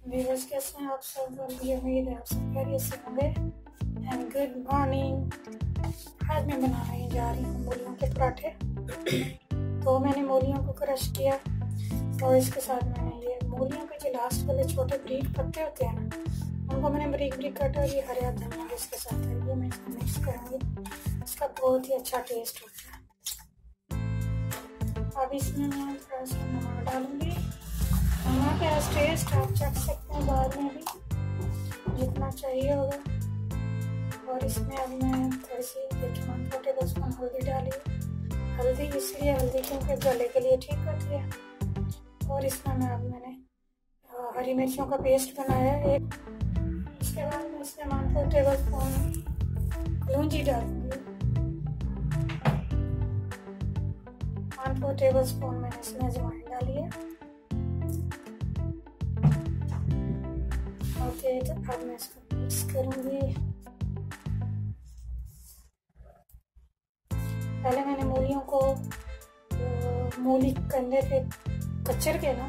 Viewers कैसे हैं आप सब? मुझे उम्मीद है आप सब खैरियत से होंगे। And good morning. आज मैं बनाने जा रही हूँ मूलियों के पराठे। तो मैंने मूलियों को क्रश किया और इसके साथ मैंने ये मूलियों के जो लास्ट वाले छोटे बारीक पत्ते होते हैं ना, उनको मैंने बारीक बारीक काटा और ये हरा धनिया इसके साथ है, ये मैं इसमें मिक्स करूँगी। इसका बहुत ही अच्छा टेस्ट होता है। अब इसमें मैं थोड़ा सा नमक डालूंगी। नमक एज टेस्ट आप चख सकते हैं बाद में भी जितना चाहिए होगा। और इसमें अब मैं थोड़ी सी 1 टेबल स्पून हल्दी डाली। हल्दी इसलिए हल्दी क्योंकि गले के लिए ठीक होती है। और इसमें मैंने हरी मिर्चों का पेस्ट बनाया है एक। इसके बाद मैं इसमें 1 टेबल स्पून कलौंजी डालूंगी। 1 टेबल स्पून मैंने इसमें अजवाइन डाली है। ओके, तो अब मैं इसको मिक्स करूंगी। पहले मैंने मूलियों को मूली कंडे पे कचर के ना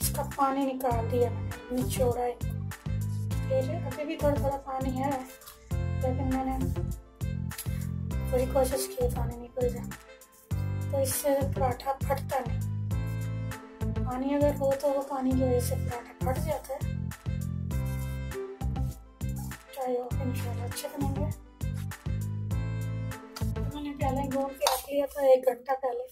इसका पानी निकाल दिया, मैंने निचोड़ा है। फिर अभी भी थोड़ा थोड़ा पानी है, लेकिन मैंने पूरी कोशिश की पानी निकल जाए। तो इससे पराठा फटता नहीं। पानी अगर हो तो वो पानी की वजह से पराठा फट जाता है। ट्राई हो इंशाल्लाह अच्छे बनेंगे। तो मैंने पहले गूंद के रख लिया था 1 घंटा पहले।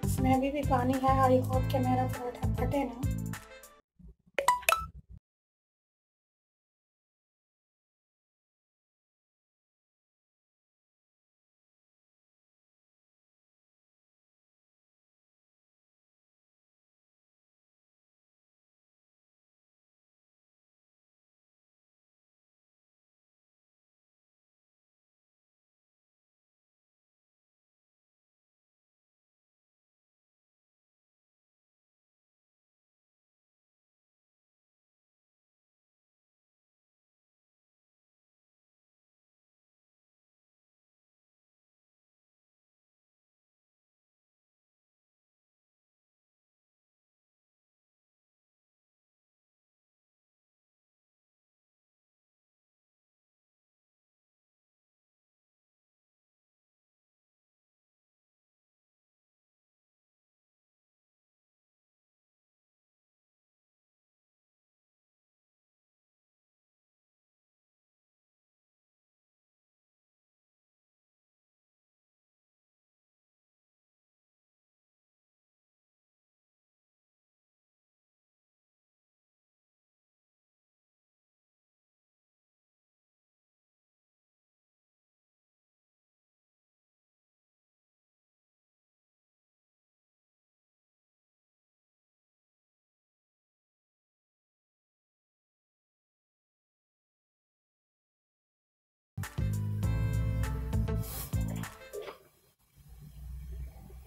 इसमें अभी भी पानी है। आई होप कि मेरा पराठा फटे ना।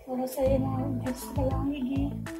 थोड़ा सा ये मैं मिक्स लगाऊंगी घी।